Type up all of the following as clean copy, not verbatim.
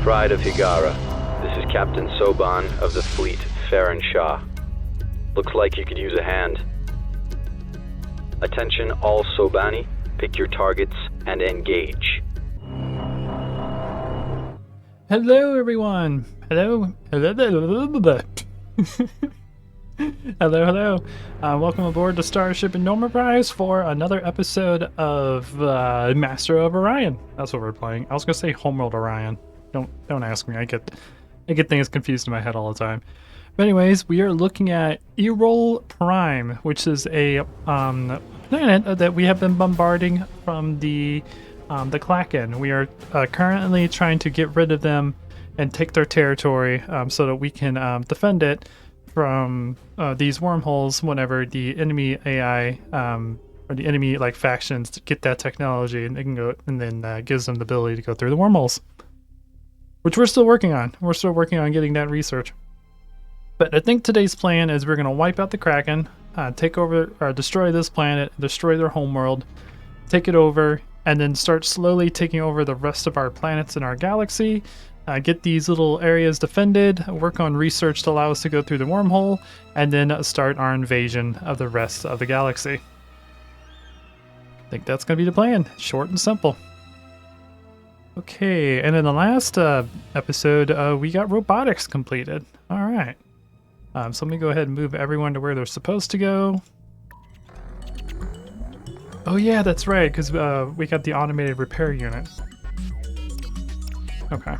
Pride of Higara. This is Captain Soban of the fleet, Farron Shah. Looks like you could use a hand. Attention all Sobani, pick your targets and engage. Hello everyone! Hello. Hello. Welcome aboard the Starship Enterprise for another episode of Master of Orion. That's what we're playing. I was gonna say Homeworld Orion. Don't ask me. I get things confused in my head all the time. But anyways, we are looking at Erol Prime, which is a planet that we have been bombarding from the Krakan. We are currently trying to get rid of them and take their territory so that we can defend it from these wormholes whenever the enemy AI or the enemy factions get that technology, and they can go, and then gives them the ability to go through the wormholes, which we're still working on. We're still working on getting that research. But I think today's plan is we're going to wipe out the Krakan, take over or destroy this planet, destroy their homeworld, take it over, and then start slowly taking over the rest of our planets in our galaxy. Get these little areas defended, work on research to allow us to go through the wormhole, and then start our invasion of the rest of the galaxy. I think that's going to be the plan. Short and simple. Okay, and in the last episode, we got robotics completed. Alright. So let me go ahead and move everyone to where they're supposed to go. Oh yeah, that's right, because we got the automated repair unit. Okay.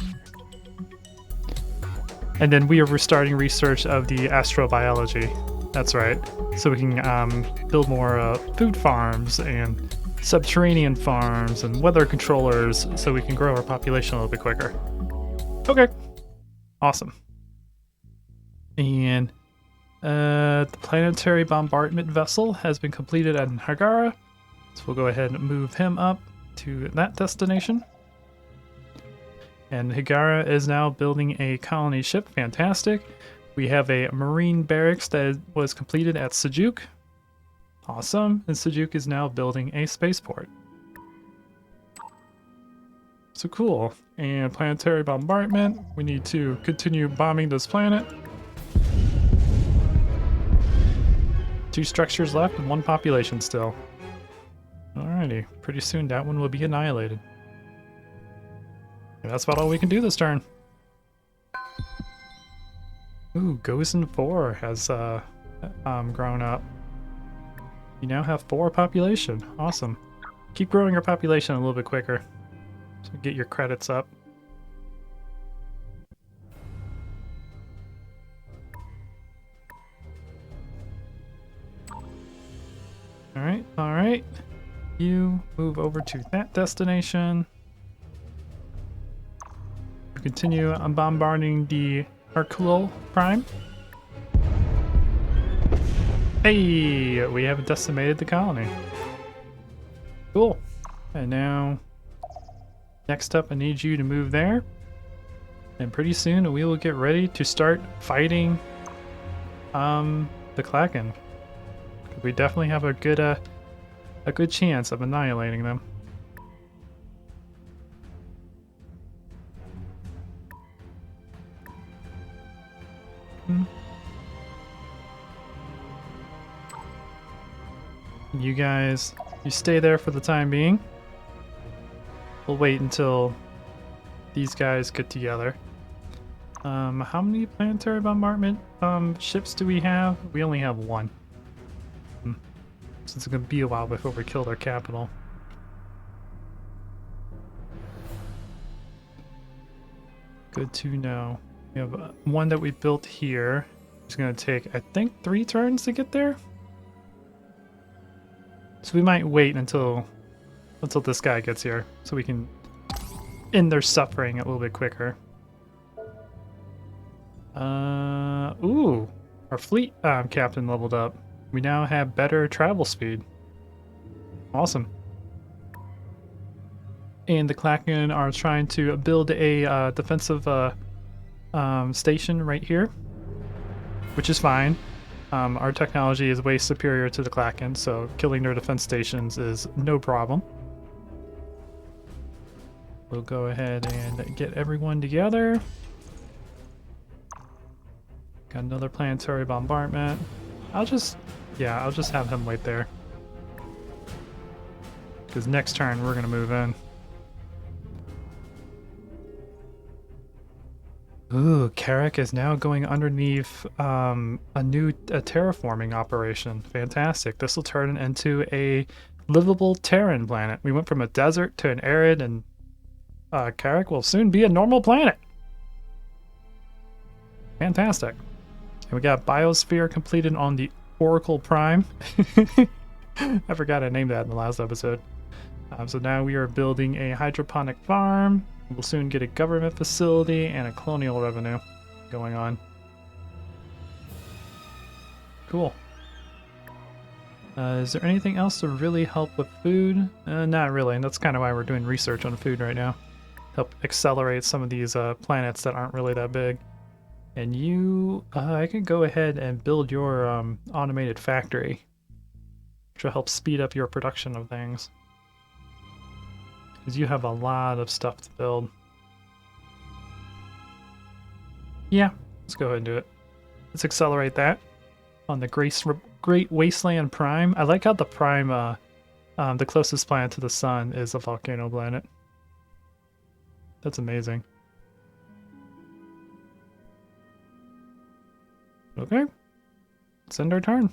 And then we are restarting research of the astrobiology. That's right. So we can build more food farms and subterranean farms and weather controllers so we can grow our population a little bit quicker. Okay. Awesome. And the planetary bombardment vessel has been completed at Higara. So we'll go ahead and move him up to that destination. And Higara is now building a colony ship. Fantastic. We have a marine barracks that was completed at Sejuk. Awesome. And Sejuk is now building a spaceport. So cool. And planetary bombardment. We need to continue bombing this planet. 2 structures left and 1 population still. Alrighty. Pretty soon that one will be annihilated. And that's about all we can do this turn. Ooh, Gozen 4 has grown up. You now have 4 population. Awesome. Keep growing your population a little bit quicker. So get your credits up. Alright. You move over to that destination. Continue bombarding the Hercule Prime. Hey, we have decimated the colony. Cool. And now, next up, I need you to move there. And pretty soon we will get ready to start fighting the Krakan. We definitely have a good chance of annihilating them. You guys, you stay there for the time being. We'll wait until these guys get together. How many planetary bombardment ships do we have? We only have 1. So it's gonna be a while before we kill their capital. Good to know. We have one that we built here. It's gonna take, I think, 3 turns to get there. So we might wait until this guy gets here, so we can end their suffering a little bit quicker. Ooh, our fleet captain leveled up. We now have better travel speed. Awesome. And the Krakan are trying to build a defensive station right here, which is fine. Our technology is way superior to the Krakan, so killing their defense stations is no problem. We'll go ahead and get everyone together. Got another planetary bombardment. I'll just have him wait there. Because next turn we're gonna move in. Ooh, Carrick is now going underneath a terraforming operation. Fantastic. This will turn into a livable Terran planet. We went from a desert to an arid, and Carrick will soon be a normal planet. Fantastic. And we got Biosphere completed on the Oracle Prime. I forgot I named that in the last episode. So now we are building a hydroponic farm. We'll soon get a government facility and a colonial revenue going on. Cool. Is there anything else to really help with food? Not really. That's kind of why we're doing research on food right now. Help accelerate some of these planets that aren't really that big. And you, I can go ahead and build your automated factory, which will help speed up your production of things. Because you have a lot of stuff to build. Yeah, let's go ahead and do it. Let's accelerate that on the Great Wasteland Prime. I like how the Prime, the closest planet to the sun is a volcano planet. That's amazing. Okay, let's end our turn.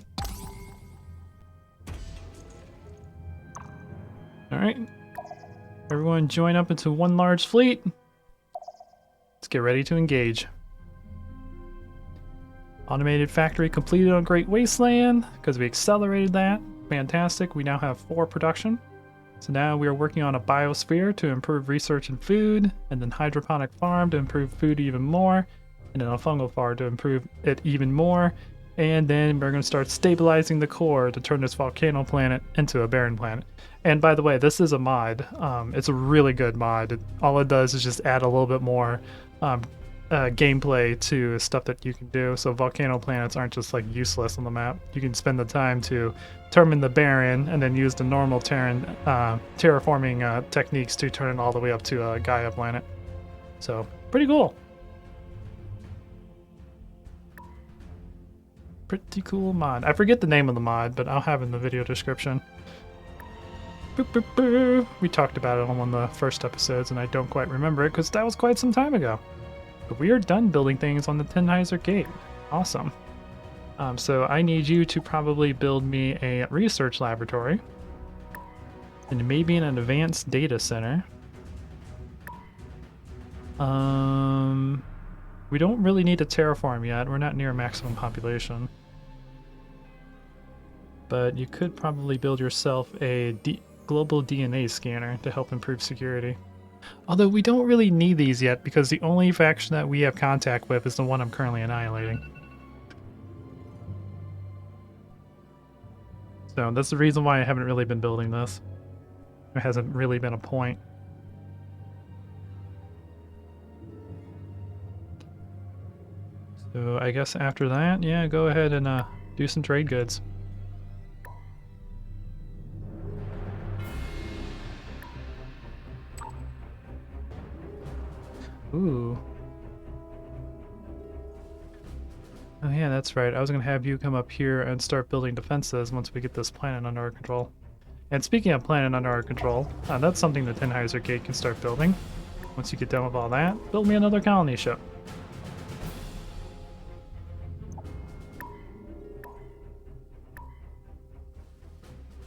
All right. Everyone join up into one large fleet. Let's get ready to engage. Automated factory completed on Great Wasteland because we accelerated that. Fantastic. We now have 4 production. So now we are working on a biosphere to improve research in food, and then hydroponic farm to improve food even more, and then a fungal farm to improve it even more. And then we're going to start stabilizing the core to turn this volcano planet into a barren planet. And by the way, this is a mod. It's a really good mod. All it does is just add a little bit more gameplay to stuff that you can do. So volcano planets aren't just like useless on the map. You can spend the time to turn the barren and then use the normal terraforming techniques to turn it all the way up to a Gaia planet. So pretty cool. Pretty cool mod. I forget the name of the mod, but I'll have it in the video description. Boop, boop, boop. We talked about it on one of the first episodes, and I don't quite remember it because that was quite some time ago. But we are done building things on the Tannhäuser Gate. Awesome. So I need you to probably build me a research laboratory, and maybe an advanced data center. We don't really need to terraform yet. We're not near maximum population. But you could probably build yourself a global DNA scanner to help improve security. Although we don't really need these yet because the only faction that we have contact with is the one I'm currently annihilating. So that's the reason why I haven't really been building this. There hasn't really been a point. So I guess after that, yeah, go ahead and do some trade goods. Ooh. Oh yeah, that's right. I was gonna have you come up here and start building defenses once we get this planet under our control. And speaking of planet under our control, that's something the Tannhäuser Gate can start building. Once you get done with all that, build me another colony ship.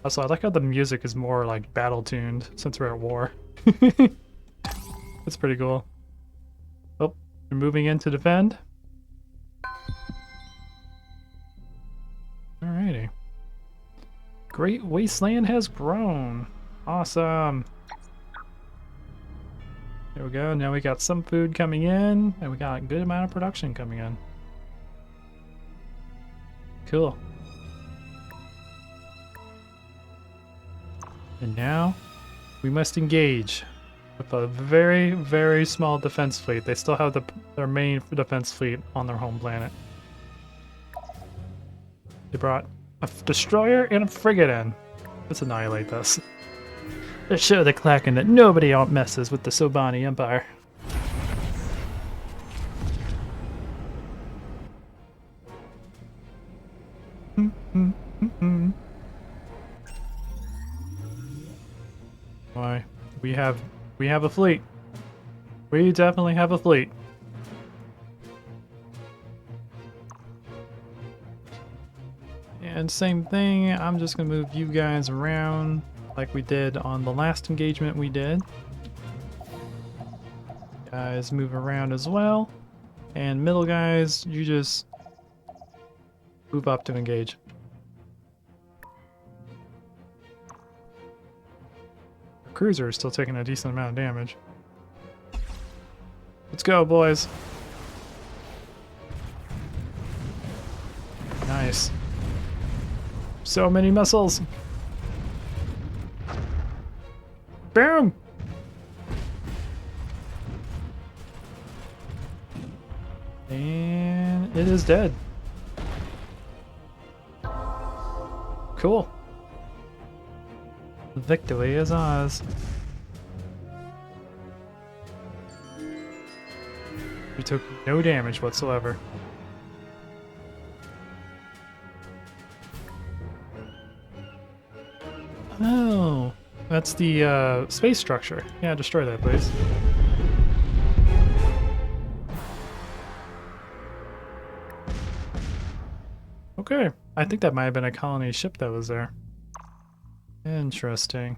Also, I like how the music is more like battle-tuned since we're at war. That's pretty cool. Oh, you're moving in to defend? Alrighty. Great Wasteland has grown. Awesome. There we go. Now we got some food coming in, and we got a good amount of production coming in. Cool. And now we must engage with a very, very small defense fleet. They still have their main defense fleet on their home planet. They brought a destroyer and a frigate in. Let's annihilate this. Let's show the Krakan that nobody out messes with the Sobani Empire. Why? We have a fleet. We definitely have a fleet. And same thing, I'm just gonna move you guys around like we did on the last engagement we did. Guys move around as well. And middle guys, you just move up to engage. The cruiser is still taking a decent amount of damage. Let's go, boys. Nice. So many missiles. Boom! And it is dead. Cool. Victory is ours. We took no damage whatsoever. Oh, that's the space structure. Yeah, destroy that, please. Okay, I think that might have been a colony ship that was there. Interesting.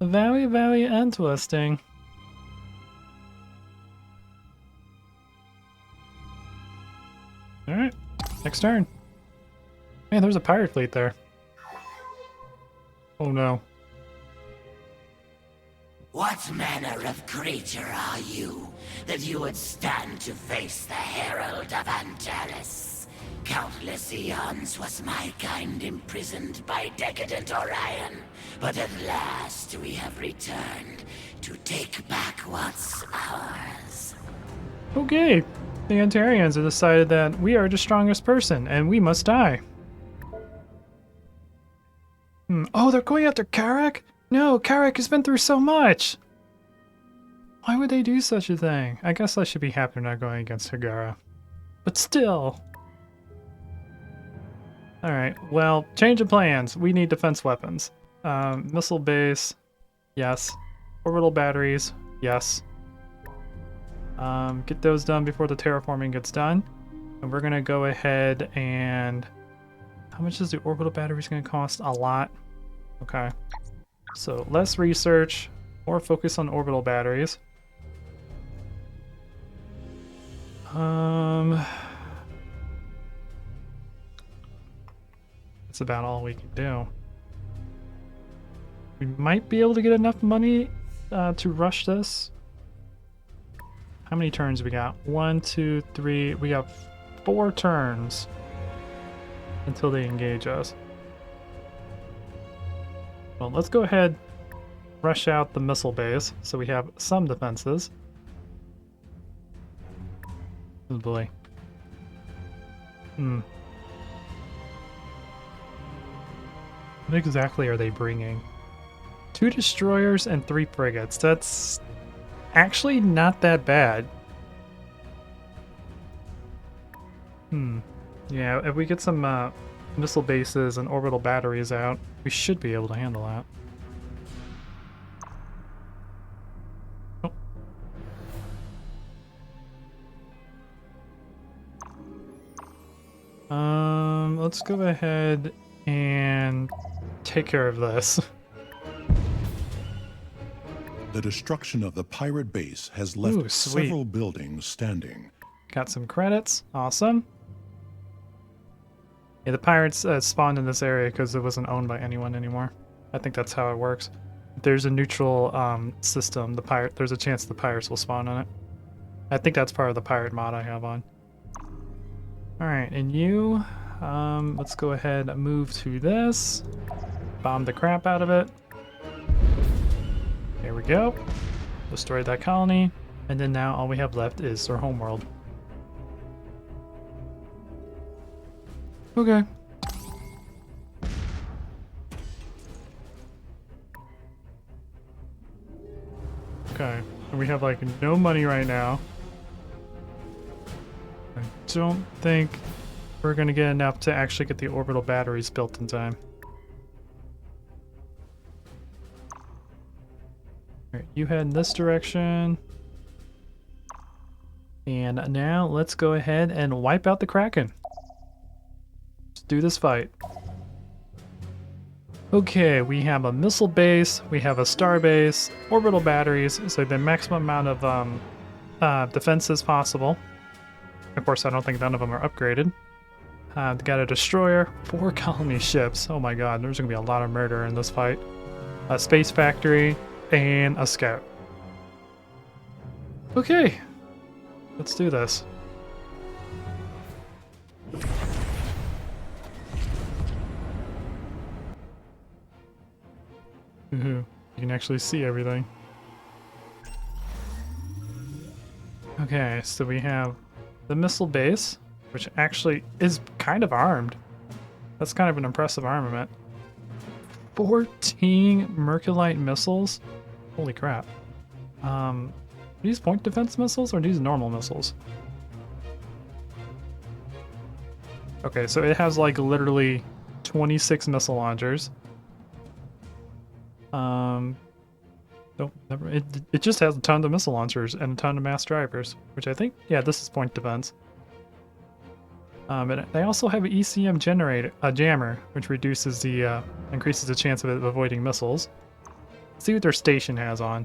Very, very interesting. Alright, next turn. Man, there's a pirate fleet there. Oh no. What manner of creature are you, that you would stand to face the Herald of Antares? Countless eons was my kind imprisoned by decadent Orion, but at last we have returned to take back what's ours. Okay, the Antarians have decided that we are the strongest person, and we must die. Oh, they're going after Karak? No, Karak has been through so much! Why would they do such a thing? I guess I should be happy not going against Hagara. But still. Alright, well, change of plans. We need defense weapons. Missile base, yes. Orbital batteries, yes. Get those done before the terraforming gets done. And we're gonna go ahead and... How much is the orbital batteries gonna cost? A lot. Okay. So less research, more focus on orbital batteries. That's about all we can do. We might be able to get enough money to rush this. How many turns we got? 1, 2, 3. We got 4 turns until they engage us. Well, let's go ahead, rush out the missile base so we have some defenses. Oh boy. What exactly are they bringing? 2 destroyers and 3 frigates. That's actually not that bad. Yeah, if we get some missile bases and orbital batteries out, we should be able to handle that. Let's go ahead and take care of this. The destruction of the pirate base has left Ooh, sweet. several buildings standing. Got some credits. Awesome. Yeah, the pirates spawned in this area because it wasn't owned by anyone anymore. I think that's how it works. If there's a neutral system, there's a chance the pirates will spawn on it. I think that's part of the pirate mod I have on. Alright, and you, let's go ahead and move to this. Bomb the crap out of it. There we go. Destroyed that colony. And then now all we have left is our homeworld. Okay. Okay. And we have like no money right now. I don't think we're gonna get enough to actually get the orbital batteries built in time. Alright, you head in this direction. And now let's go ahead and wipe out the Krakan. Let's do this fight. Okay, we have a missile base, we have a star base, orbital batteries, so the maximum amount of defenses possible. Of course, I don't think none of them are upgraded. Got a destroyer, 4 colony ships. Oh my god, there's gonna be a lot of murder in this fight. A space factory, and a scout. Okay, let's do this. You can actually see everything. Okay, so we have the missile base, which actually is kind of armed. That's kind of an impressive armament. 14 Merculite missiles? Holy crap. Are these point defense missiles or are these normal missiles? Okay, so it has like literally 26 missile launchers. Nope, never. It just has a ton of missile launchers and a ton of mass drivers, which I think, yeah, this is point defense. But they also have an ECM generator, a jammer, which reduces the increases the chance of it avoiding missiles. Let's see what their station has on.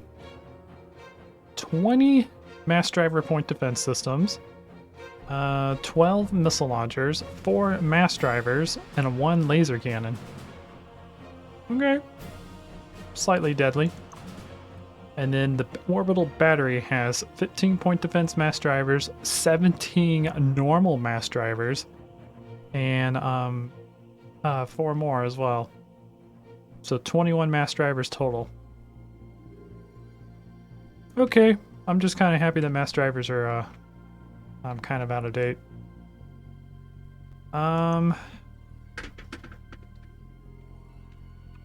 20 mass driver point defense systems, 12 missile launchers, 4 mass drivers, and 1 laser cannon. Okay. Slightly deadly. And then the orbital battery has 15 point defense mass drivers, 17 normal mass drivers, and 4 more as well. So 21 mass drivers total. Okay, I'm just kind of happy that mass drivers are kind of out of date.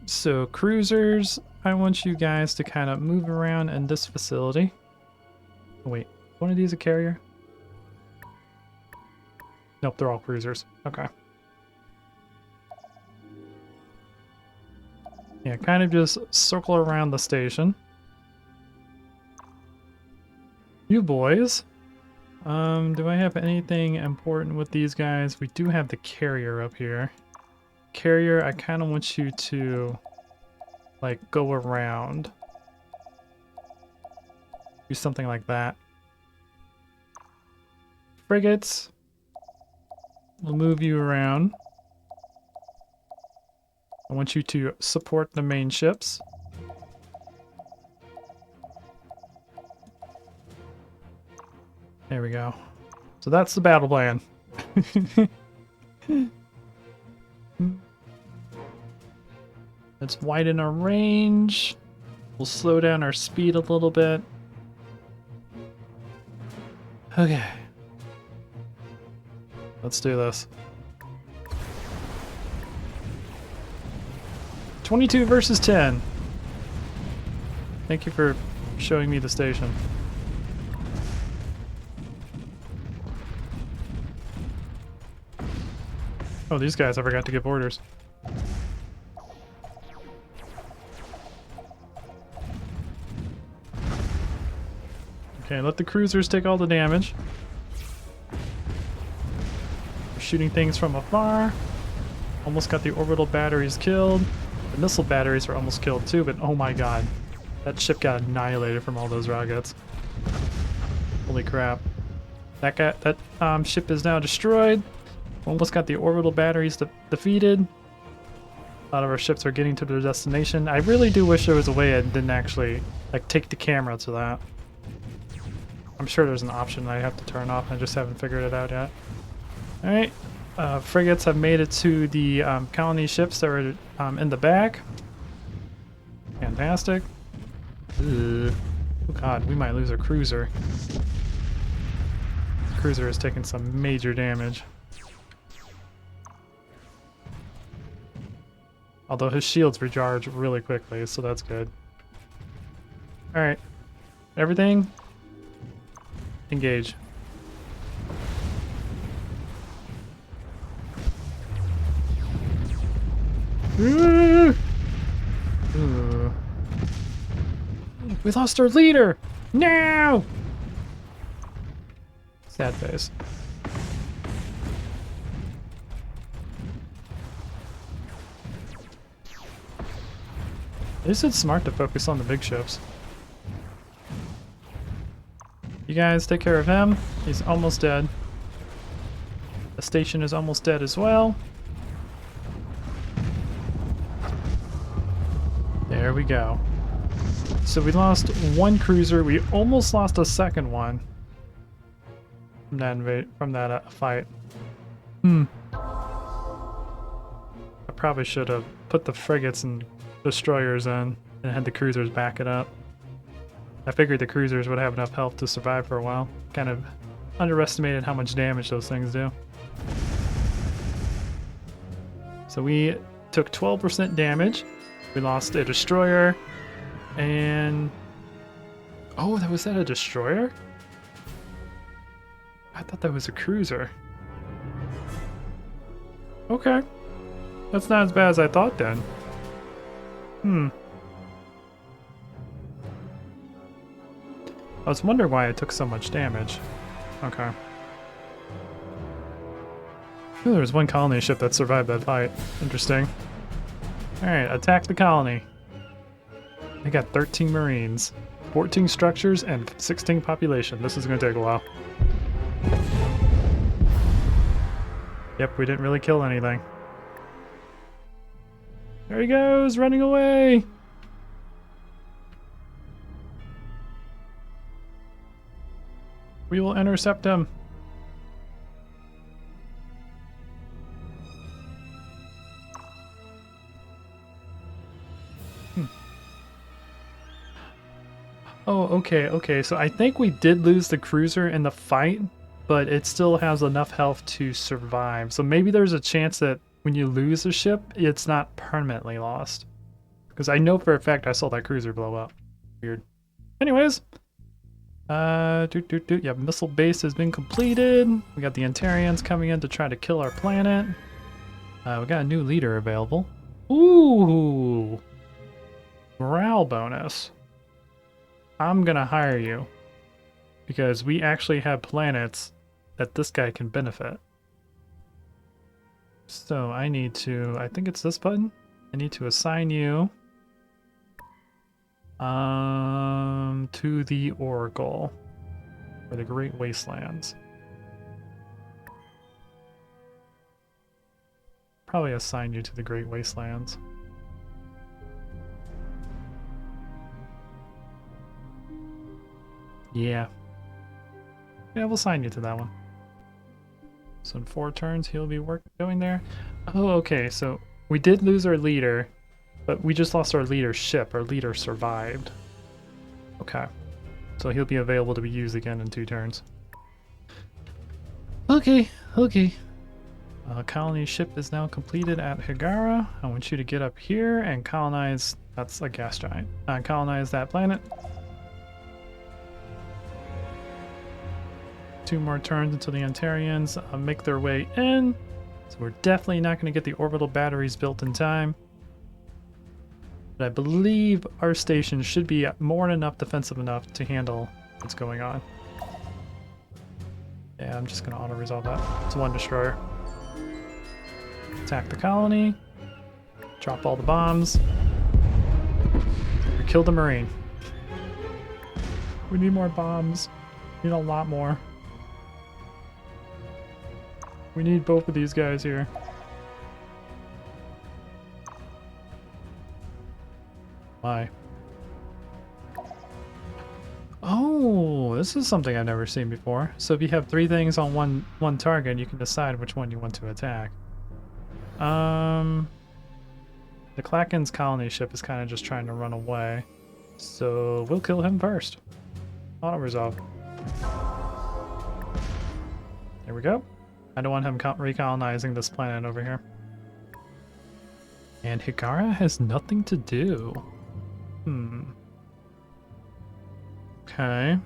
So cruisers, I want you guys to kind of move around in this facility. Oh, wait, one of these a carrier? Nope, they're all cruisers. Okay. Yeah, kind of just circle around the station. You boys. Do I have anything important with these guys? We do have the carrier up here. Carrier, I kind of want you to like go around. Do something like that. Frigates, we'll move you around. I want you to support the main ships. There we go. So that's the battle plan. Let's widen our range. We'll slow down our speed a little bit. Okay. Let's do this. 22 versus 10. Thank you for showing me the station. Oh, these guys, I forgot to give orders. Okay, let the cruisers take all the damage. We're shooting things from afar. Almost got the orbital batteries killed. The missile batteries are almost killed too, but oh my god. That ship got annihilated from all those rockets. Holy crap. That ship is now destroyed. Almost got the orbital batteries defeated. A lot of our ships are getting to their destination. I really do wish there was a way I didn't actually like take the camera to that. I'm sure there's an option I have to turn off. I just haven't figured it out yet. Alright. Frigates have made it to the colony ships that are in the back. Fantastic. Ugh. Oh god, we might lose a cruiser. The cruiser is taking some major damage. Although his shields recharge really quickly, so that's good. Alright. Everything. Engage. Ooh. We lost our leader! No! Sad face. At least it's smart to focus on the big ships. You guys take care of him. He's almost dead. The station is almost dead as well. There we go. So we lost one cruiser. We almost lost a second one from that fight. I probably should have put the frigates and destroyers in and had the cruisers back it up. I figured the cruisers would have enough health to survive for a while. Kind of underestimated how much damage those things do. So we took 12% damage. We lost a destroyer and... Oh, was that a destroyer? I thought that was a cruiser. Okay. That's not as bad as I thought then. I was wondering why it took so much damage. Okay. Ooh, there was one colony ship that survived that fight. Interesting. Alright, attack the colony. They got 13 marines, 14 structures, and 16 population. This is going to take a while. Yep, we didn't really kill anything. There he goes, running away! We will intercept him. Oh, okay. So I think we did lose the cruiser in the fight, but it still has enough health to survive. So maybe there's a chance that when you lose a ship, it's not permanently lost. Because I know for a fact I saw that cruiser blow up. Weird. Anyways. Yeah, missile base has been completed. We got the Antarians coming in to try to kill our planet. We got a new leader available. Ooh! Morale bonus. I'm gonna hire you. Because we actually have planets that this guy can benefit. So I need to, I think it's this button. I need to assign you to the Oracle for the Great Wastelands. Probably assign you to the Great Wastelands. Yeah, we'll assign you to that one. So in 4 turns, he'll be going there. Oh, okay, so we did lose our leader, but we just lost our leader's ship. Our leader survived. Okay, so he'll be available to be used again in 2 turns. Okay. Colony ship is now completed at Higara. I want you to get up here and colonize, that's a gas giant, colonize that planet. 2 more turns until the Antarians make their way in. So we're definitely not going to get the orbital batteries built in time. But I believe our station should be more than enough defensive enough to handle what's going on. Yeah, I'm just going to auto-resolve that. It's 1 destroyer. Attack the colony. Drop all the bombs. We killed the Marine. We need more bombs. We need a lot more. We need both of these guys here. Why? Oh, this is something I've never seen before. So if you have 3 things on one target, you can decide which one you want to attack. The Krakan's colony ship is kind of just trying to run away. So we'll kill him first. Auto-resolve. There we go. I don't want him recolonizing this planet over here. And Higara has nothing to do. Okay. Okay.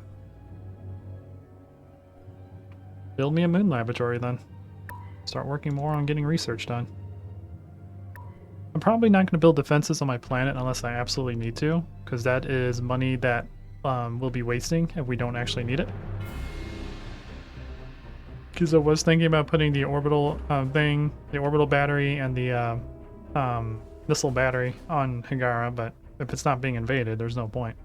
Build me a moon laboratory then. Start working more on getting research done. I'm probably not going to build defenses on my planet unless I absolutely need to, because that is money that we'll be wasting if we don't actually need it. Because I was thinking about putting the orbital thing, the orbital battery, and the missile battery on Higara, but if it's not being invaded, there's no point.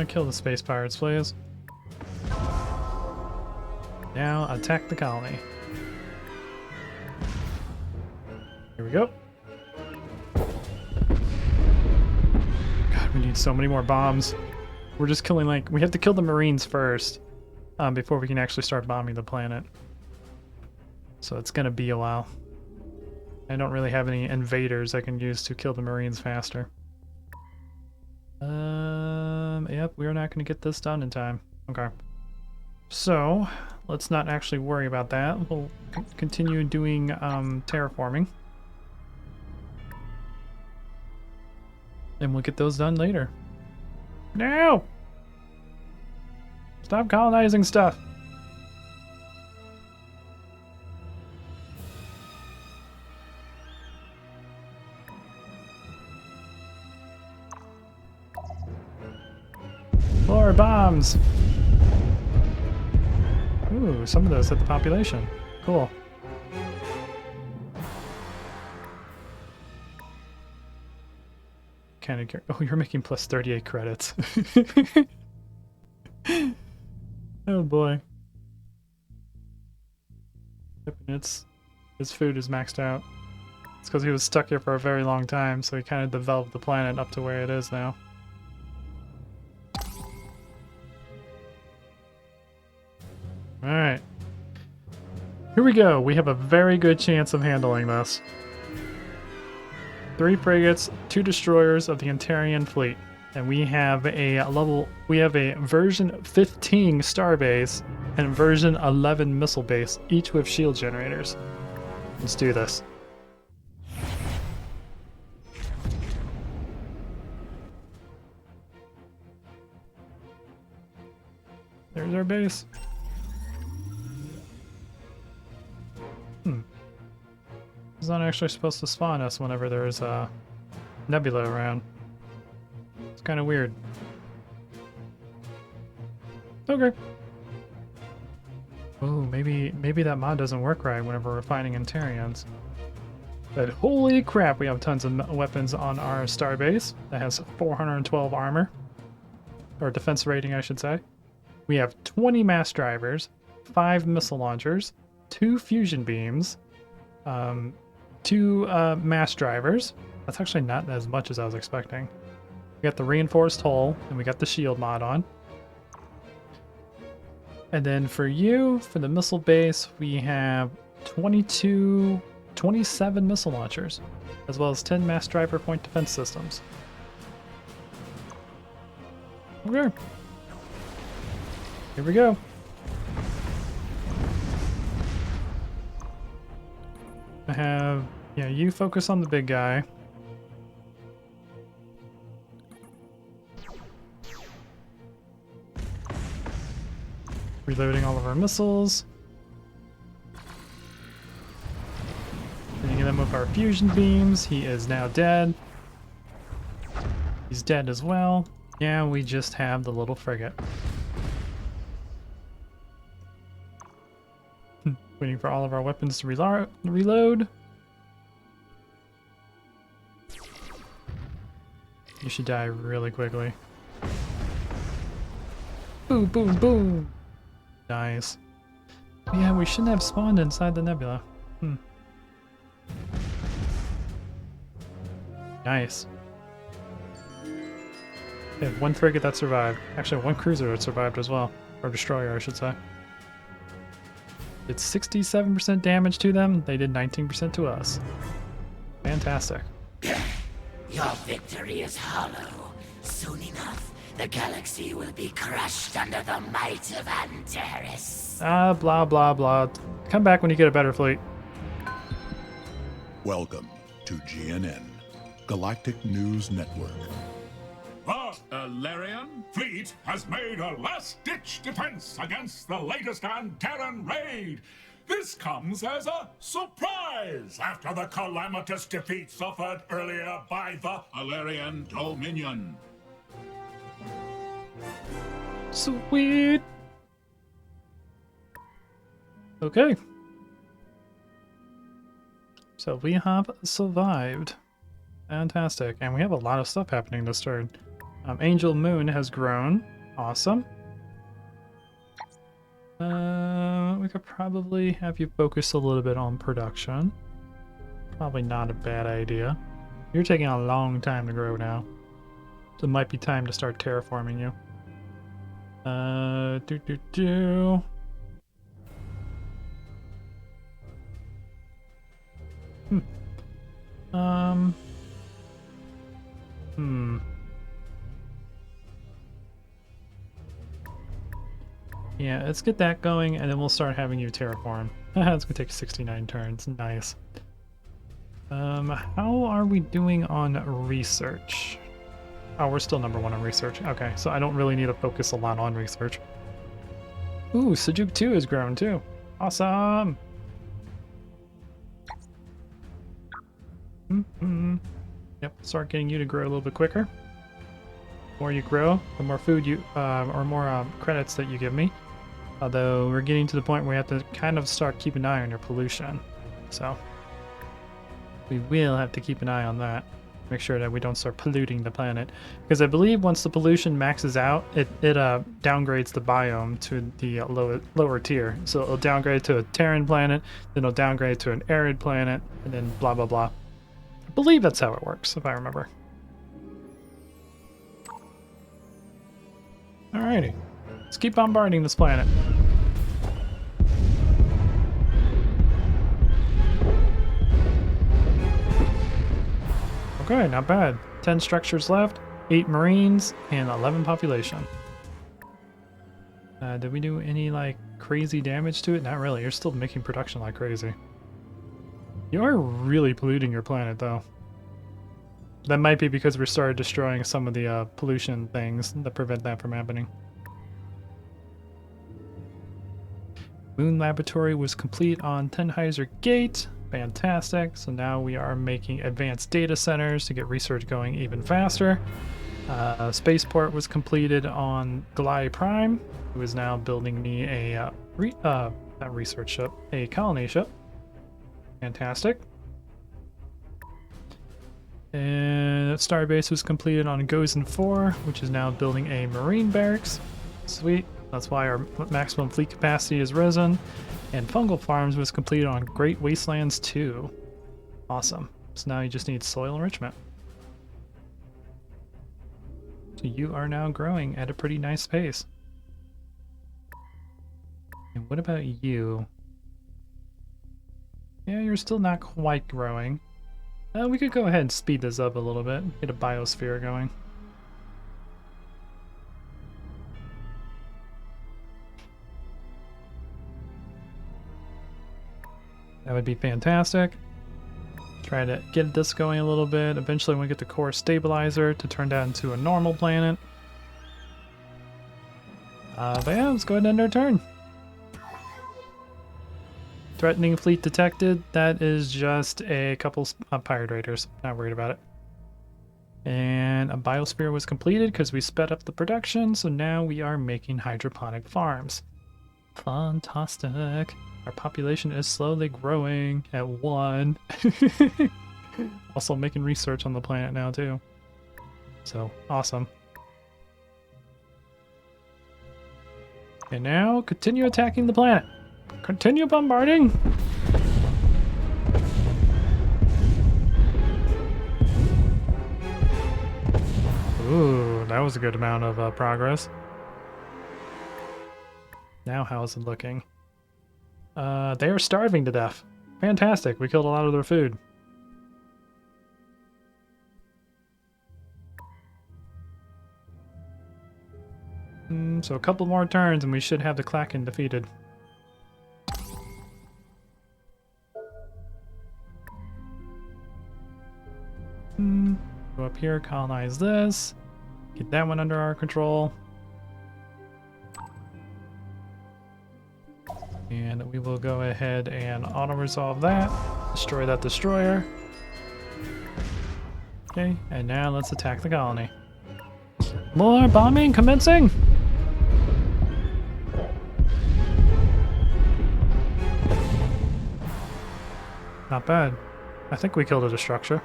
Kill the space pirates, please. Now attack the colony. Here we go. God, we need so many more bombs. We're just killing, like, we have to kill the Marines first before we can actually start bombing the planet. So it's gonna be a while. I don't really have any invaders I can use to kill the Marines faster. Yep, we're not gonna get this done in time. Okay. So, let's not actually worry about that. We'll continue doing terraforming. And we'll get those done later. No! Stop colonizing stuff! More bombs! Ooh, some of those hit the population. Cool. Kind of care. Oh, you're making plus 38 credits. Oh boy. Yep, and his food is maxed out. It's because he was stuck here for a very long time, so he kind of developed the planet up to where it is now. Alright. Here we go. We have a very good chance of handling this. 3 frigates, 2 destroyers of the Elerian fleet. And we have a version 15 starbase and version 11 missile base, each with shield generators. Let's do this. There's our base. It's not actually supposed to spawn us whenever there's a nebula around. It's kind of weird. Okay. Oh, maybe that mod doesn't work right whenever we're fighting Elerians. But holy crap, we have tons of weapons on our starbase that has 412 armor. Or defense rating, I should say. We have 20 mass drivers, 5 missile launchers, 2 fusion beams, 2 mass drivers. That's actually not as much as I was expecting. We got the reinforced hull, and we got the shield mod on. And then for you, for the missile base, we have 27 missile launchers, as well as 10 mass driver point defense systems. Okay. Here we go. I have, yeah, you focus on the big guy. Reloading all of our missiles. Hitting them with our fusion beams. He is now dead. He's dead as well. Yeah, we just have the little frigate. Waiting for all of our weapons to reload. You should die really quickly. Boom, boom, boom. Nice. Yeah, we shouldn't have spawned inside the nebula. Nice. We had 1 frigate that survived. Actually, 1 cruiser that survived as well. Or destroyer, I should say. Did 67% damage to them. They did 19% to us. Fantastic. Your victory is hollow. Soon enough, the galaxy will be crushed under the might of Antares. Blah, blah, blah. Come back when you get a better fleet. Welcome to GNN, Galactic News Network. The Elerian fleet has made a last-ditch defense against the latest Antaran raid. This comes as a surprise after the calamitous defeat suffered earlier by the Elerian Dominion. Sweet. Okay. So we have survived. Fantastic. And we have a lot of stuff happening this turn. Angel Moon has grown. Awesome. We could probably have you focus a little bit on production. Probably not a bad idea. You're taking a long time to grow now. So it might be time to start terraforming you. Yeah, let's get that going, and then we'll start having you terraform. It's gonna take 69 turns. Nice. How are we doing on research? Oh, we're still number 1 on research. Okay, so I don't really need to focus a lot on research. Ooh, Sejuk 2 has grown too. Awesome! Yep, start getting you to grow a little bit quicker. The more you grow, the more food you, or more credits that you give me. Although we're getting to the point where we have to kind of start keeping an eye on your pollution. So we will have to keep an eye on that. Make sure that we don't start polluting the planet. Because I believe once the pollution maxes out, it downgrades the biome to the lower tier. So it'll downgrade to a Terran planet, then it'll downgrade to an arid planet, and then blah blah blah. I believe that's how it works, if I remember. Alrighty. Let's keep bombarding this planet. Okay, not bad. 10 structures left, 8 marines, and 11 population. Did we do any, like, crazy damage to it? Not really. You're still making production like crazy. You are really polluting your planet, though. That might be because we started destroying some of the pollution things that prevent that from happening. Moon Laboratory was complete on Tenheiser Gate. Fantastic. So now we are making advanced data centers to get research going even faster. Spaceport was completed on Glai Prime, who is now building me a not research ship, a colony ship. Fantastic. And Starbase was completed on Gozen 4, which is now building a marine barracks. Sweet. That's why our maximum fleet capacity has risen. And Fungal Farms was completed on Great Wastelands 2. Awesome. So now you just need soil enrichment. So you are now growing at a pretty nice pace. And what about you? Yeah, you're still not quite growing. We could go ahead and speed this up a little bit. Get a biosphere going. That would be fantastic. Try to get this going a little bit. Eventually we'll get the core stabilizer to turn that into a normal planet. But yeah, let's go ahead and end our turn. Threatening fleet detected. That is just a couple pirate raiders. Not worried about it. And a biosphere was completed because we sped up the production. So now we are making hydroponic farms. Fantastic. Our population is slowly growing at 1. Also making research on the planet now too. So, awesome. And now, continue attacking the planet. Continue bombarding! Ooh, that was a good amount of progress. Now how is it looking? They are starving to death. Fantastic, we killed a lot of their food. So a couple more turns and we should have the Krakan defeated. Go up here, colonize this. Get that one under our control. And we will go ahead and auto-resolve that. Destroy that destroyer. Okay, and now let's attack the colony. More bombing commencing! Not bad. I think we killed a structure.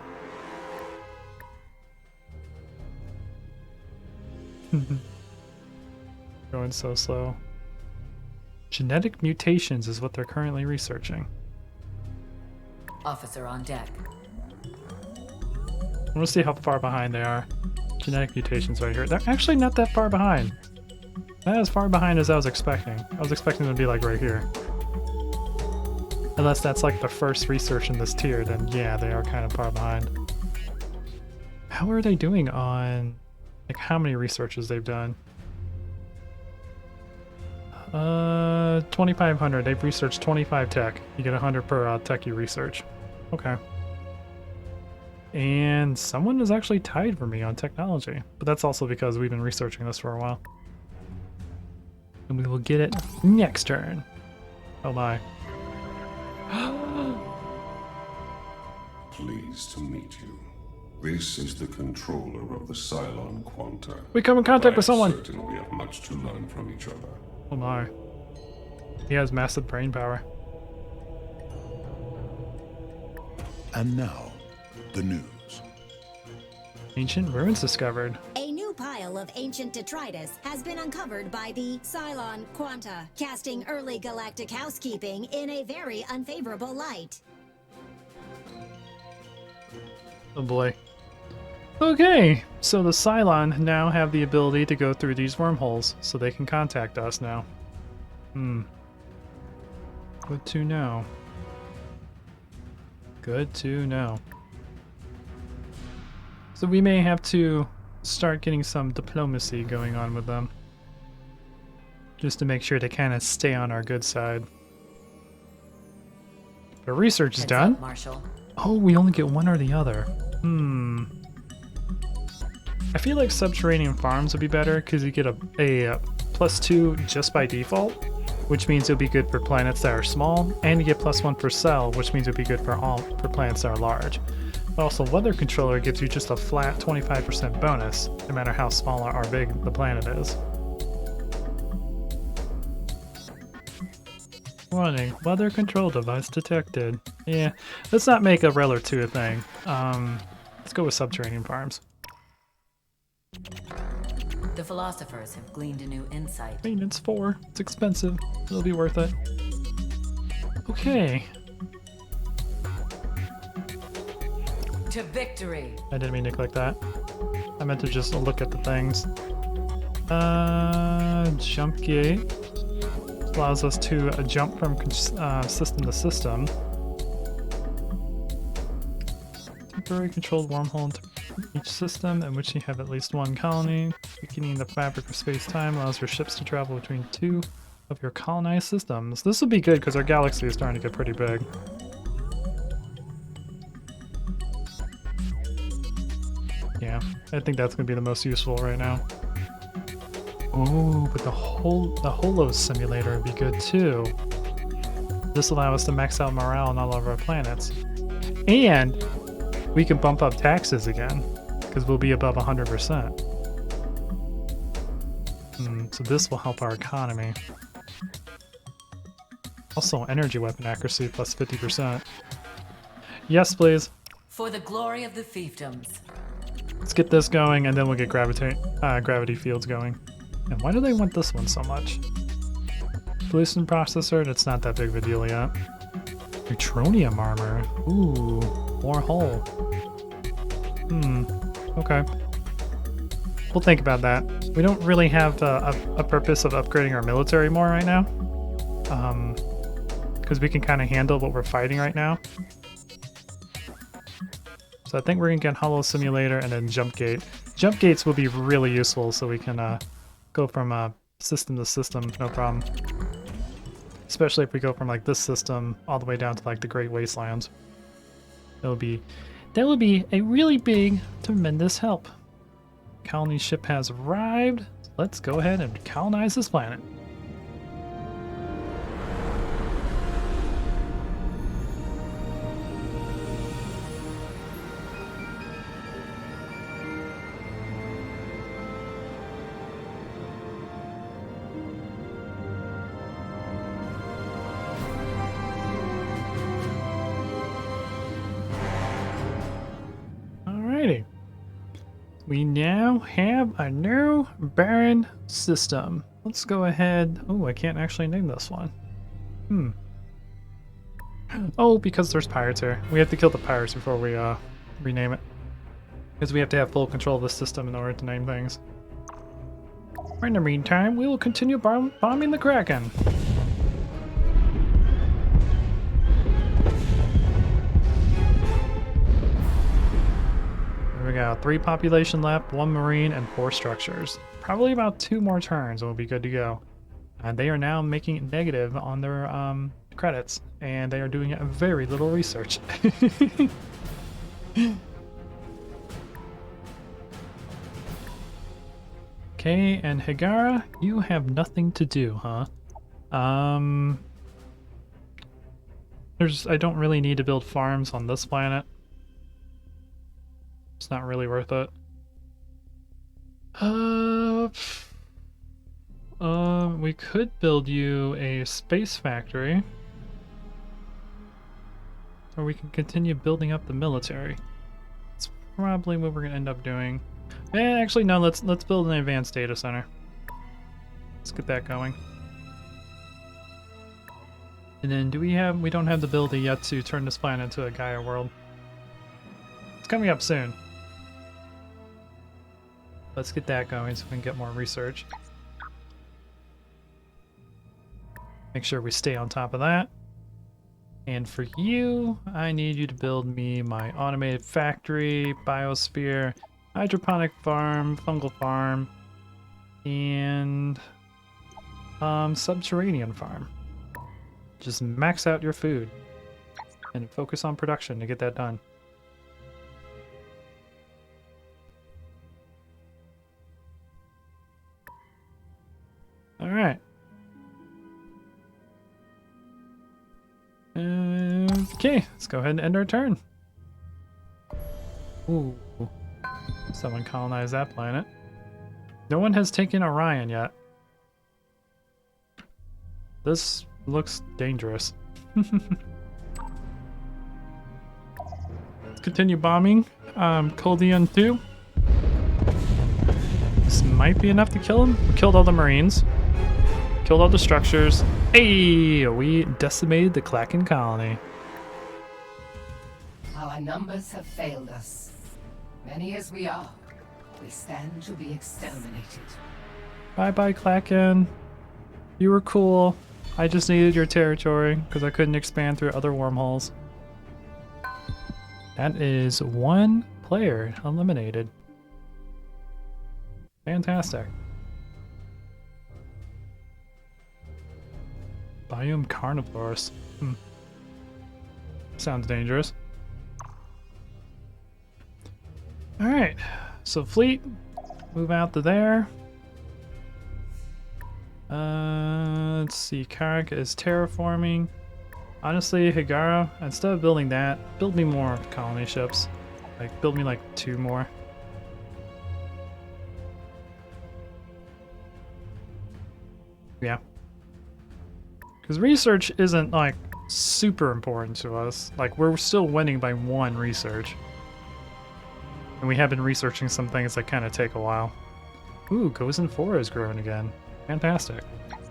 Going so slow. Genetic mutations is what they're currently researching. Officer on deck. I want to see how far behind they are. Genetic mutations right here. They're actually not that far behind. Not as far behind as I was expecting. I was expecting them to be like right here. Unless that's like the first research in this tier, then yeah, they are kind of far behind. How are they doing on, like, how many researches they've done? 2,500. They've researched 25 tech. You get 100 per tech you research. Okay. And someone is actually tied for me on technology, but that's also because we've been researching this for a while. And we will get it next turn. Oh my. Pleased to meet you. This is the controller of the Cylon Quanta. We come in contact with someone. I'm certain we have much to learn from each other. Oh my. He has massive brain power. And now, the news. Ancient ruins discovered. A new pile of ancient detritus has been uncovered by the Cylon Quanta, casting early galactic housekeeping in a very unfavorable light. Oh boy. Okay, so the Cylon now have the ability to go through these wormholes, so they can contact us now. Good to know. Good to know. So we may have to start getting some diplomacy going on with them. Just to make sure to kind of stay on our good side. The research is Heads done. up, Marshal. Oh, we only get one or the other. I feel like subterranean farms would be better because you get a +2 just by default, which means it'll be good for planets that are small, and you get +1 per cell, which means it'll be good for planets that are large. But also, Weather Controller gives you just a flat 25% bonus, no matter how small or big the planet is. Warning, weather control device detected. Yeah, let's not make a rel or 2 a thing. Let's go with subterranean farms. The philosophers have gleaned a new insight. Maintenance 4. It's expensive. It'll be worth it. Okay. To victory! I didn't mean to click that. I meant to just look at the things. Jump gate. Allows us to jump from system to system. Temporary controlled wormhole into each system in which you have at least one colony. Weakening the fabric of space-time allows your ships to travel between 2 of your colonized systems. This will be good because our galaxy is starting to get pretty big. Yeah, I think that's going to be the most useful right now. Oh, but the holo simulator would be good too. This will allow us to max out morale on all of our planets. And we can bump up taxes again, because we'll be above 100%. So this will help our economy. Also, energy weapon accuracy plus 50%. Yes, please. For the glory of the fiefdoms. Let's get this going, and then we'll get gravity fields going. And why do they want this one so much? Pollution processor, that's not that big of a deal yet. Neutronium armor. Ooh, more hull. Okay. We'll think about that. We don't really have a purpose of upgrading our military more right now. Because we can kind of handle what we're fighting right now. So I think we're going to get Holo Simulator and then Jump Gate. Jump Gates will be really useful so we can go from system to system, no problem. Especially if we go from like this system all the way down to like the Great Wastelands. It'll be That would be a really big, tremendous help. Colony ship has arrived. Let's go ahead and colonize this planet. Alrighty. We now have a new barren system. Let's go ahead. Oh, I can't actually name this one. Oh, because there's pirates here. We have to kill the pirates before we rename it. Because we have to have full control of the system in order to name things. In the meantime, we will continue bombing the Krakan. We got 3 population left, 1 marine, and 4 structures. Probably about 2 more turns and we'll be good to go. And they are now making it negative on their credits, and they are doing very little research. Okay, and Higara, you have nothing to do, huh? I don't really need to build farms on this planet. It's not really worth it. We could build you a space factory. Or we can continue building up the military. That's probably what we're gonna end up doing. Actually no, let's build an advanced data center. Let's get that going. And then we don't have the ability yet to turn this planet into a Gaia world. It's coming up soon. Let's get that going so we can get more research. Make sure we stay on top of that. And for you, I need you to build me my automated factory, biosphere, hydroponic farm, fungal farm, and subterranean farm. Just max out your food and focus on production to get that done. All right. Okay, let's go ahead and end our turn. Ooh. Someone colonized that planet. No one has taken Orion yet. This looks dangerous. Let's continue bombing Koldian 2. This might be enough to kill him. We killed all the Marines. Killed all the structures. Hey! We decimated the Krakan colony. Our numbers have failed us. Many as we are, we stand to be exterminated. Bye-bye, Krakan. You were cool. I just needed your territory because I couldn't expand through other wormholes. That is 1 player eliminated. Fantastic. Biome carnivores. Sounds dangerous. Alright, so fleet, move out to there. Let's see, Karaka is terraforming. Honestly, Higara, instead of building that, build me more colony ships. Like, build me like 2 more. Yeah. Because research isn't like super important to us. Like, we're still winning by 1 research. And we have been researching some things that kind of take a while. Ooh, Gozen 4 is growing again. Fantastic.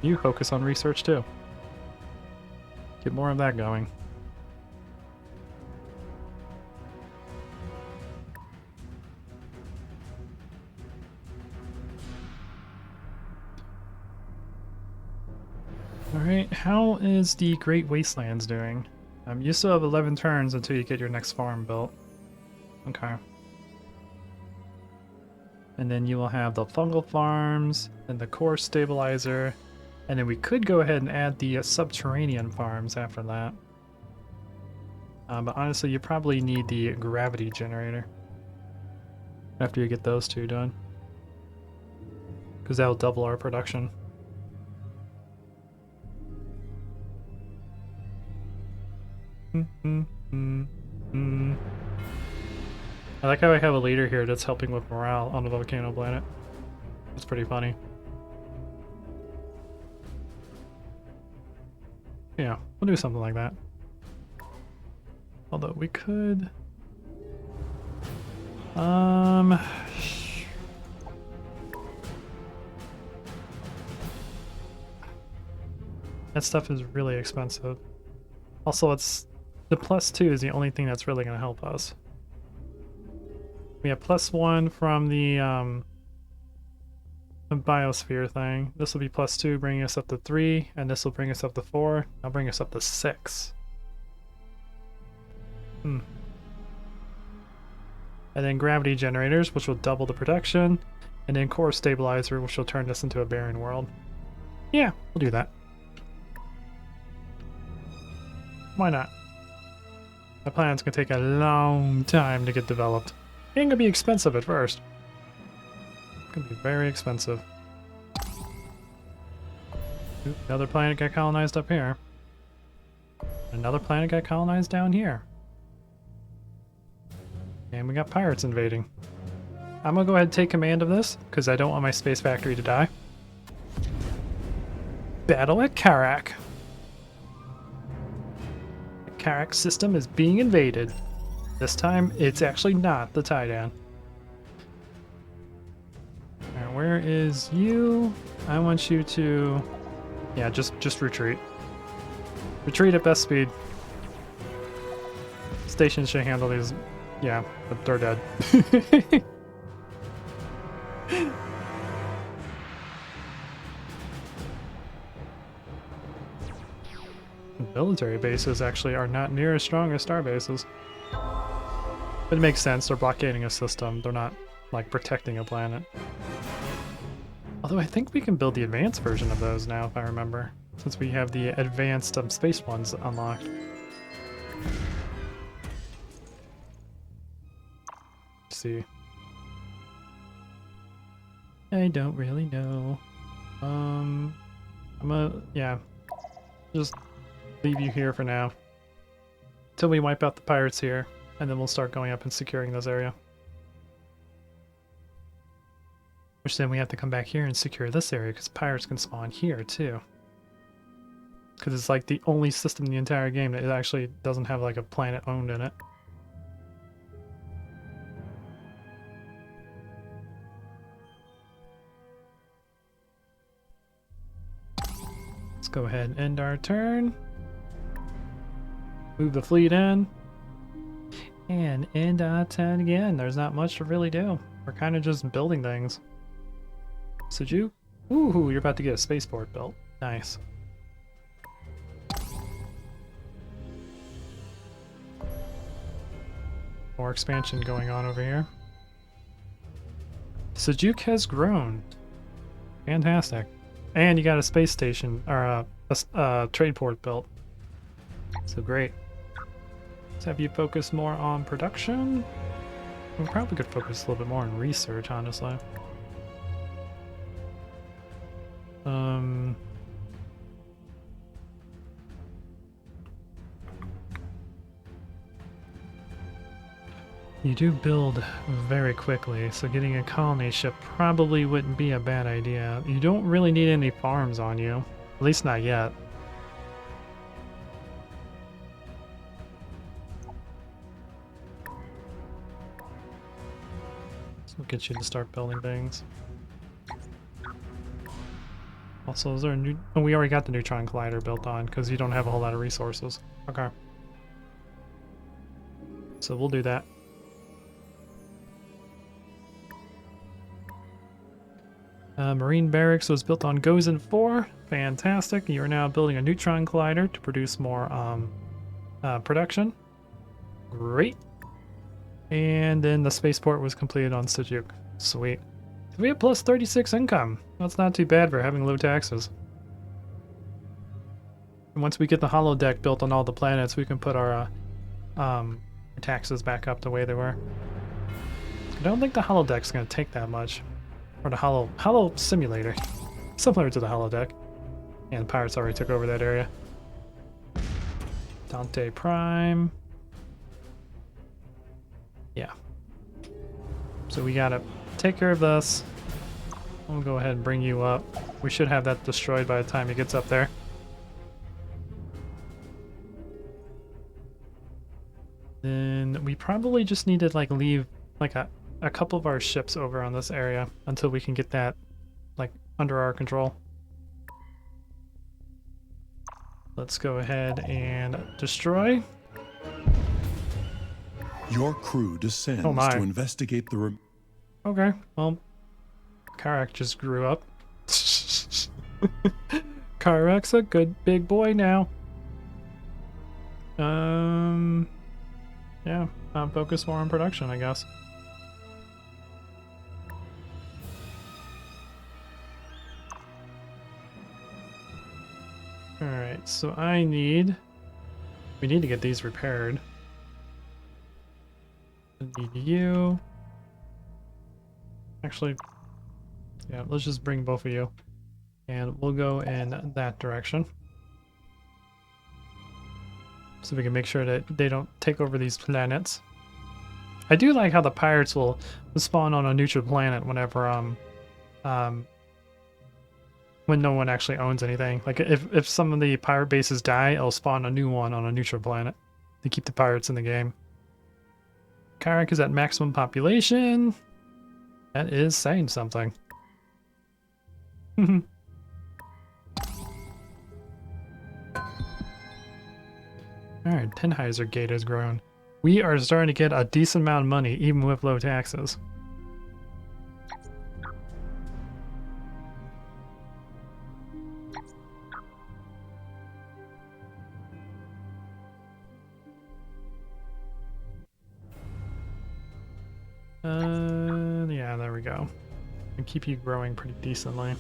You focus on research too. Get more of that going. Alright, how is the Great Wastelands doing? You still have 11 turns until you get your next farm built. Okay. And then you will have the fungal farms, and the core stabilizer, and then we could go ahead and add the subterranean farms after that. But honestly, you probably need the gravity generator after you get those two done, because that'll double our production. I like how I have a leader here that's helping with morale on the volcano planet. It's pretty funny. Yeah, we'll do something like that. Although we could... That stuff is really expensive. Also, it's... The +2 is the only thing that's really going to help us. We have +1 from the biosphere thing. This will be +2, bringing us up to 3, and this will bring us up to 4. I'll bring us up to 6. And then gravity generators, which will double the production, and then core stabilizer, which will turn this into a barren world. Yeah, we'll do that. Why not? The plan's gonna take a long time to get developed. And gonna be expensive at first. It's gonna be very expensive. Ooh, another planet got colonized up here. Another planet got colonized down here. And we got pirates invading. I'm gonna go ahead and take command of this, because I don't want my space factory to die. Battle at Karak. The Karak system is being invaded. This time, it's actually not the Titan. Alright, where is you? I want you to... Yeah, just retreat. Retreat at best speed. Stations should handle these... Yeah, but they're dead. Military bases actually are not near as strong as star bases. But it makes sense, they're blockading a system, they're not, like, protecting a planet. Although I think we can build the advanced version of those now, if I remember, since we have the advanced space ones unlocked. Let's see. I don't really know. I'm gonna, yeah, just leave you here for now. Until we wipe out the pirates here. And then we'll start going up and securing this area. Which then we have to come back here and secure this area, because pirates can spawn here too. Because it's like the only system in the entire game that it actually doesn't have like a planet owned in it. Let's go ahead and end our turn. Move the fleet in. And end our turn again. There's not much to really do. We're kind of just building things. Suju? Ooh, you're about to get a spaceport built. Nice. More expansion going on over here. Sejuk has grown. Fantastic. And you got a space station, or a trade port built. So great. Let's have you focus more on production. We probably could focus a little bit more on research, honestly. You do build very quickly, so getting a colony ship probably wouldn't be a bad idea. You don't really need any farms on you, at least not yet. So we'll get you to start building things. Also, is there a new... Oh, we already got the neutron collider built on, because you don't have a whole lot of resources. Okay. So we'll do that. Marine Barracks was built on Gozen 4. Fantastic. You are now building a neutron collider to produce more production. Great. And then the spaceport was completed on Sejuk. Sweet. So we have plus 36 income. That's not too bad for having low taxes. And once we get the holodeck built on all the planets, we can put our taxes back up the way they were. I don't think the holodeck's going to take that much. Or the holo simulator. Similar to the holodeck. And the pirates already took over that area. Dante Prime. Yeah. So we gotta take care of this. We'll go ahead and bring you up. We should have that destroyed by the time he gets up there. Then we probably just need to like leave like a couple of our ships over on this area until we can get that like under our control. Let's go ahead and destroy. Your crew descends Oh my. to investigate the Okay, well, Karak just grew up. Karak's a good big boy now. Yeah, focus more on production, I guess. Alright, so we need to get these repaired. I need you. Actually, yeah, let's just bring both of you. And we'll go in that direction. So we can make sure that they don't take over these planets. I do like how the pirates will spawn on a neutral planet whenever when no one actually owns anything. Like if some of the pirate bases die, it'll spawn a new one on a neutral planet to keep the pirates in the game. Karak is at maximum population. That is saying something. Alright, Tenheiser Gate has grown. We are starting to get a decent amount of money, even with low taxes. Yeah, there we go. And keep you growing pretty decently.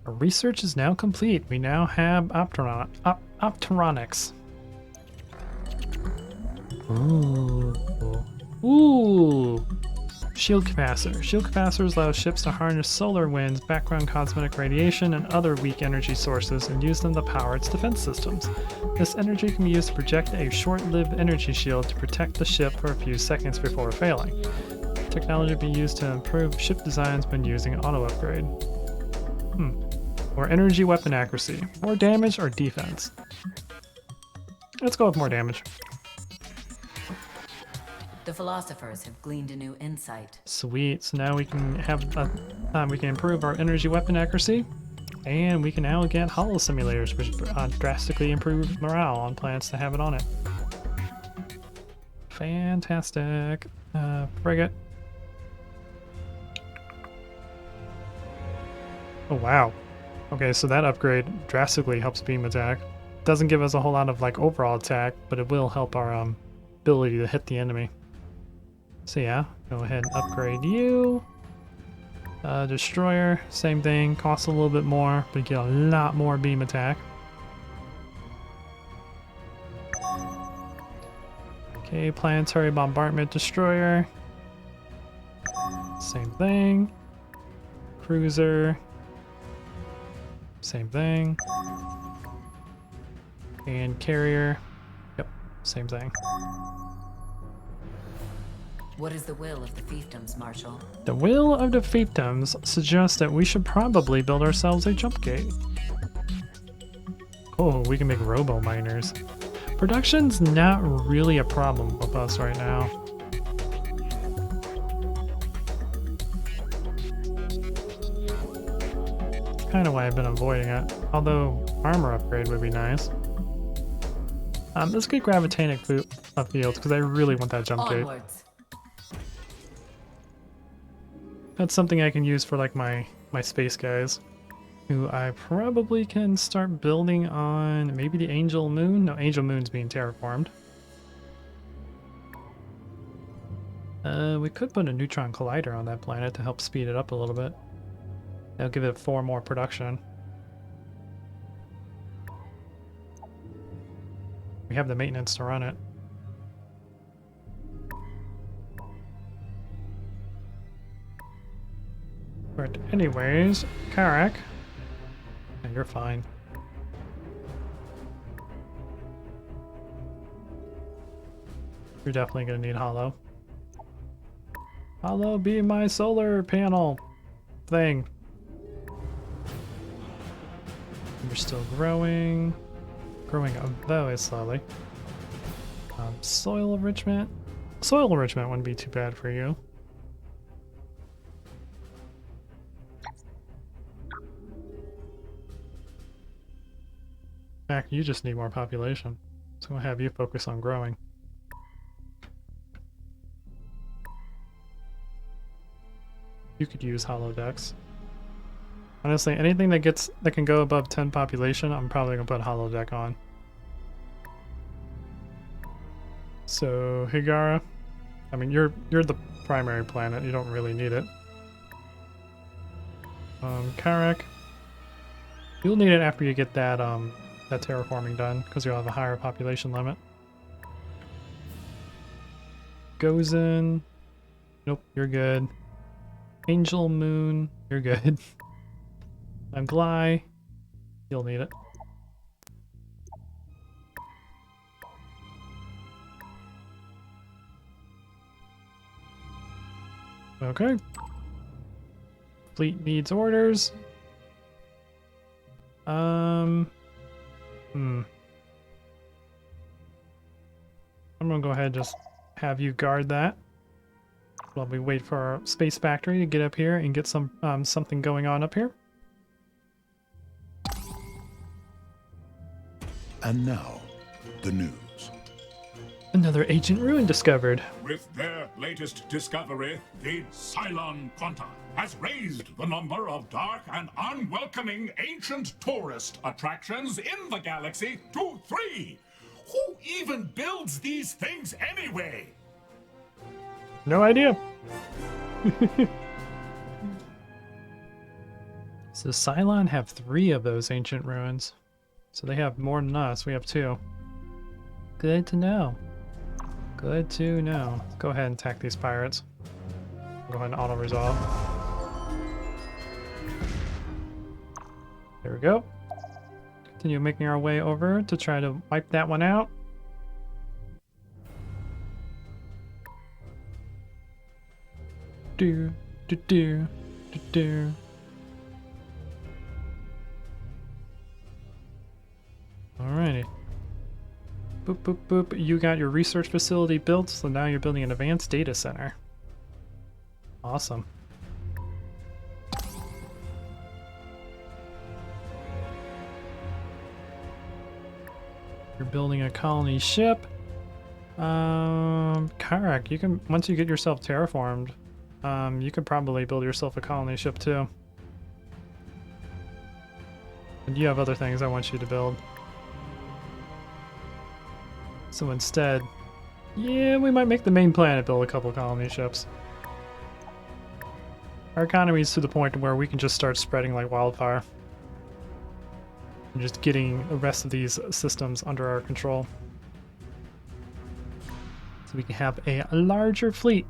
Our research is now complete. We now have optronics. Ooh. Shield capacitor. Shield capacitors allow ships to harness solar winds, background cosmetic radiation, and other weak energy sources and use them to power its defense systems. This energy can be used to project a short-lived energy shield to protect the ship for a few seconds before failing. Technology will be used to improve ship designs when using auto upgrade. More energy weapon accuracy. More damage or defense? Let's go with more damage. The philosophers have gleaned a new insight. Sweet. So now we can have we can improve our energy weapon accuracy, and we can now get holo simulators, which drastically improve morale on planets that have it on it. Fantastic. Frigate. Oh wow. Okay, so that upgrade drastically helps beam attack. Doesn't give us a whole lot of like overall attack, but it will help our ability to hit the enemy. So yeah, go ahead and upgrade you. Destroyer, same thing, costs a little bit more, but you get a lot more beam attack. Okay, planetary bombardment destroyer. Same thing. Cruiser. Same thing. And carrier. Yep, same thing. What is the will of the fiefdoms, Marshal? The will of the fiefdoms suggests that we should probably build ourselves a jump gate. Oh, we can make robo miners. Production's not really a problem with us right now. Kind of why I've been avoiding it. Although armor upgrade would be nice. Let's get gravitanic fields because I really want that jump gate. Onwards. That's something I can use for like my space guys, who I probably can start building on maybe the Angel Moon. No, Angel Moon's being terraformed. We could put a neutron collider on that planet to help speed it up a little bit. That'll give it 4 more production. have the maintenance to run it. But anyways, Karak, yeah, you're fine. You're definitely gonna need Hollow. Hollow, be my solar panel thing. You're still growing. Growing very slowly. Soil enrichment. Soil enrichment wouldn't be too bad for you. In fact, you just need more population. So I'll have you focus on growing. You could use holodecks. Honestly, anything that can go above 10 population, I'm probably gonna put holodeck on. So Higara, I mean you're the primary planet. You don't really need it. Karak, you'll need it after you get that that terraforming done, because you'll have a higher population limit. Gozen, nope, you're good. Angel Moon, you're good. Gly, you'll need it. Okay. Fleet needs orders. I'm gonna go ahead and just have you guard that while we wait for our space factory to get up here and get some something going on up here. And now, the news. Another ancient ruin discovered. With their latest discovery, the Cylon Quanta has raised the number of dark and unwelcoming ancient tourist attractions in the galaxy to 3. Who even builds these things anyway? No idea. So Cylon have 3 of those ancient ruins. So they have more than us. We have 2. Good to know. Good to know. Let's go ahead and attack these pirates. Go ahead and auto-resolve. There we go. Continue making our way over to try to wipe that one out. Do, do, do, do, do. Alrighty. Boop, boop, boop. You got your research facility built, so now you're building an advanced data center. Awesome. You're building a colony ship. Karak, you can, once you get yourself terraformed, you could probably build yourself a colony ship too. And you have other things I want you to build. So instead, yeah, we might make the main planet build a couple colony ships. Our economy is to the point where we can just start spreading like wildfire. And just getting the rest of these systems under our control. So we can have a larger fleet.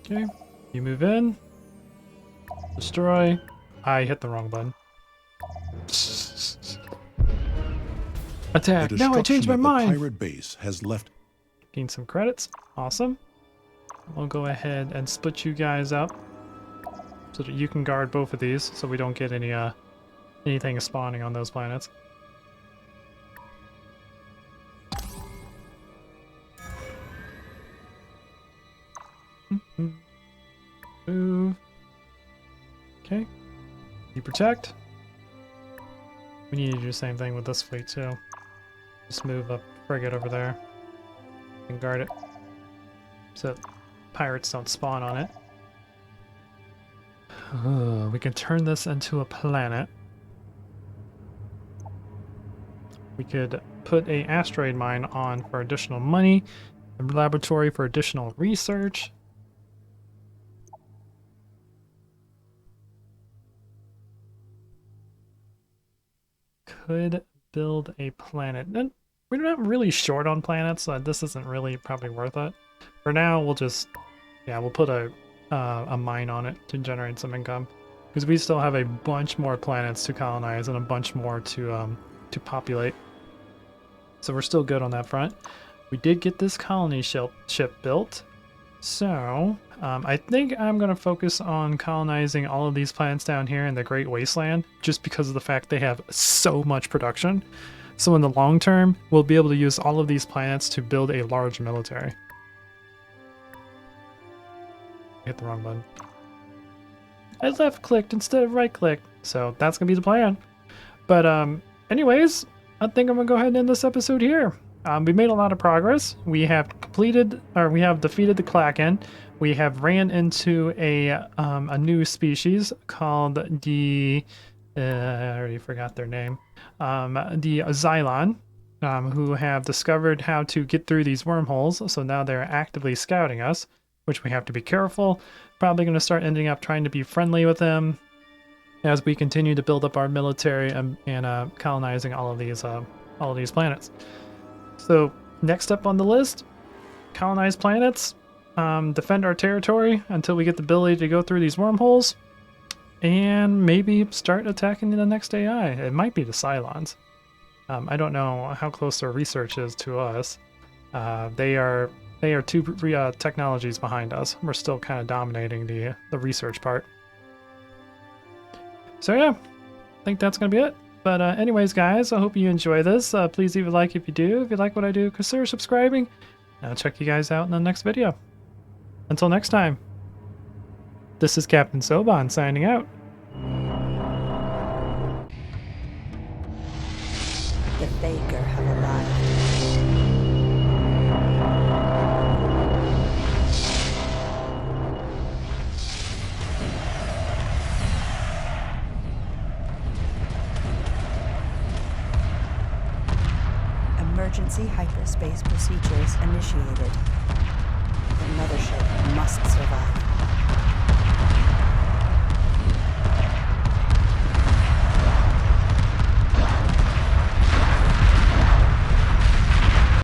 Okay, you move in. Destroy. I hit the wrong button. Attack. No, I changed my mind. The pirate base has left. Gain some credits. Awesome. We'll go ahead and split you guys up so that you can guard both of these, so we don't get any anything spawning on those planets. Move. Okay. You protect. We need to do the same thing with this fleet too. Just move a frigate over there and guard it so that pirates don't spawn on it. We can turn this into a planet. We could put a asteroid mine on for additional money, a laboratory for additional research. could build a planet. And we're not really short on planets, so this isn't really probably worth it. For now, we'll just, yeah, we'll put a mine on it to generate some income, because we still have a bunch more planets to colonize and a bunch more to populate. So we're still good on that front. We did get this colony ship built, so I think I'm going to focus on colonizing all of these planets down here in the Great Wasteland, just because of the fact they have so much production. So in the long term, we'll be able to use all of these planets to build a large military. Hit the wrong button. I left clicked instead of right clicked, so that's gonna be the plan. But anyways, I think I'm gonna go ahead and end this episode here. We made a lot of progress. We have defeated the Krakan. We have ran into a new species called the I already forgot their name. The Xylon, who have discovered how to get through these wormholes. So now they're actively scouting us, which we have to be careful. Probably going to start ending up trying to be friendly with them as we continue to build up our military and colonizing all of these planets. So next up on the list, colonize planets, defend our territory until we get the ability to go through these wormholes, and maybe start attacking the next AI. It might be the Cylons. I don't know how close their research is to us. They are two technologies behind us. We're still kind of dominating the research part. So yeah, I think that's gonna be it. But anyways, guys, I hope you enjoy this. Please leave a like if you do. If you like what I do, consider subscribing. And I'll check you guys out in the next video. Until next time, this is Captain Soban signing out. The Baker have arrived. Emergency hyperspace procedures initiated. The mothership must survive.